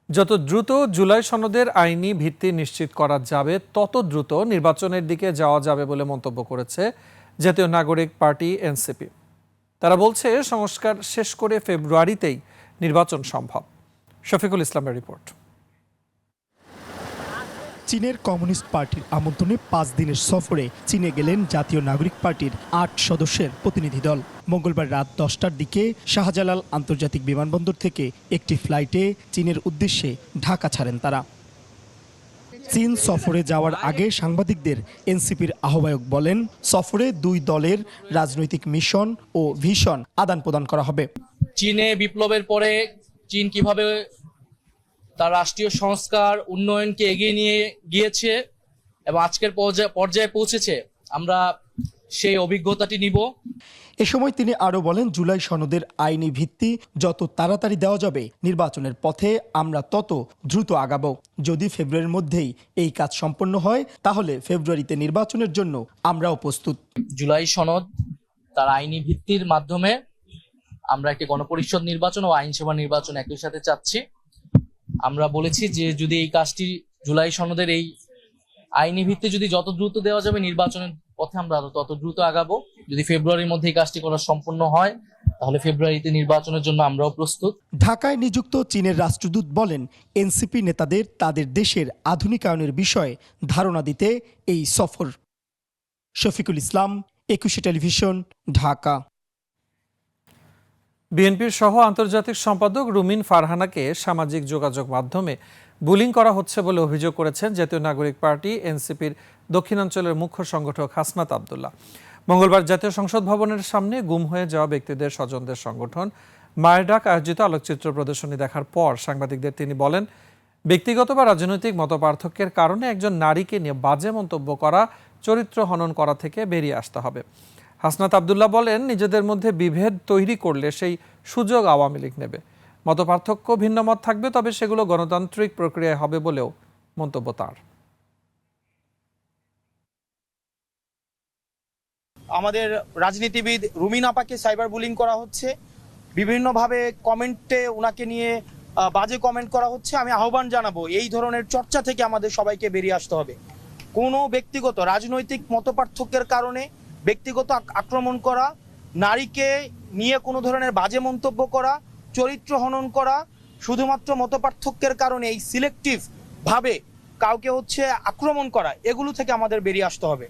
যত দ্রুত জুলাই সনদের আইনি ভিত্তি নিশ্চিত করা যাবে তত দ্রুত নির্বাচনের দিকে যাওয়া যাবে বলে মন্তব্য করেছে জাতীয় নাগরিক পার্টি এনসিপি। তারা বলছে সংস্কার শেষ করে ফেব্রুয়ারিতেই নির্বাচন সম্ভব। শফিকুল ইসলামের রিপোর্ট। চীনের কমিউনিস্ট পার্টির আমন্ত্রণে 5 দিনের সফরে চীনে গেলেন জাতীয় নাগরিক পার্টির 8 সদস্যের প্রতিনিধি দল। মঙ্গলবার রাত 10টার দিকে শাহজালাল আন্তর্জাতিক বিমানবন্দর থেকে একটি ফ্লাইটে চীনের উদ্দেশ্যে ঢাকা ছাড়েন তারা। চীন সফরে যাওয়ার আগে সাংবাদিকদের এনসিপির আহ্বায়ক বলেন, সফরে দুই দলের রাজনৈতিক মিশন ও ভিশন আদান প্রদান করা হবে। চীনে বিপ্লবের পরে চীন কিভাবে তার রাষ্ট্রীয় সংস্কার উন্নয়নকে এগিয়ে নিয়ে গিয়েছে এবং আজকের পর্যায়ে পৌঁছেছে, আমরা সেই অভিজ্ঞতাটি নিব। এ সময় তিনি আরও বলেন, জুলাই সনদের আইনি ভিত্তি যত তাড়াতাড়ি দেওয়া যাবে নির্বাচনের পথে আমরা তত দ্রুত আগাবো। যদি ফেব্রুয়ারির মধ্যেই এই কাজ সম্পন্ন হয় তাহলে ফেব্রুয়ারিতে নির্বাচনের জন্য আমরাও প্রস্তুত। জুলাই সনদ তার আইনি ভিত্তির মাধ্যমে আমরা একটি গণপরিষদ নির্বাচন ও আইনসভা নির্বাচন একই সাথে চাচ্ছি। আমরা বলেছি যে যদি এই কাজটি জুলাই সনদের এই আইনি ভিত্তি যদি যত দ্রুত দেওয়া যাবে নির্বাচনের পথে আমরা তত দ্রুত আগাবো। যদি ফেব্রুয়ারির মধ্যে এই কাজটি করা সম্পূর্ণ হয় তাহলে ফেব্রুয়ারিতে নির্বাচনের জন্য আমরাও প্রস্তুত। ঢাকায় নিযুক্ত চীনের রাষ্ট্রদূত বলেন, এনসিপি নেতাদের তাদের দেশের আধুনিকায়নের বিষয়ে ধারণা দিতে এই সফর। শফিকুল ইসলাম, একুশে টেলিভিশন, ঢাকা। বিএনপির সহ আন্তর্জাতিক সম্পাদক রুমিন ফারহানাকে সামাজিক যোগাযোগ মাধ্যমে বুলিং করা হচ্ছে বলে অভিযোগ করেছেন জাতীয় নাগরিক পার্টি এনসিপির দক্ষিণাঞ্চলের মুখ্য সংগঠক হাসনাত আব্দুল্লাহ। মঙ্গলবার জাতীয় সংসদ ভবনের সামনে গুম হয়ে যাওয়া ব্যক্তিদের স্বজনদের সংগঠন মায়ের ডাক আয়োজিত আলোকচিত্র প্রদর্শনী দেখার পর সাংবাদিকদের তিনি বলেন, ব্যক্তিগত বা রাজনৈতিক মতপার্থক্যের কারণে একজন নারীকে নিয়ে বাজে মন্তব্য করা, চরিত্র হনন করা থেকে বেরিয়ে আসতে হবে। হাসনাত আব্দুল্লাহ বলেন, নিজেদের মধ্যে বিভেদ তৈরি করলে সেই সুযোগ আওয়ামী লীগ নেবে। মতপার্থক্য ভিন্ন মত থাকবে, তবে সেগুলো গণতান্ত্রিক প্রক্রিয়ায় হবে বলেও মন্তব্য তার। আমাদের রাজনীতিবিদ রুমিন আপাকে সাইবার বুলিং করা হচ্ছে, বিভিন্নভাবে কমেন্টে ওনাকে নিয়ে বাজে কমেন্ট করা হচ্ছে। আমি আহ্বান জানাবো এই ধরনের চর্চা থেকে আমাদের সবাইকে বেরিয়ে আসতে হবে। কোনো ব্যক্তিগত রাজনৈতিক মতপার্থক্যের কারণে ব্যক্তিগত আক্রমণ করা, নারীকে নিয়ে কোনো ধরনের বাজে মন্তব্য করা, চরিত্র হনন করা, শুধুমাত্র মতপার্থক্যের কারণে এই সিলেক্টিভ ভাবে কাউকে আক্রমণ করা, এগুলো থেকে আমাদের বেরিয়ে আসতে হবে।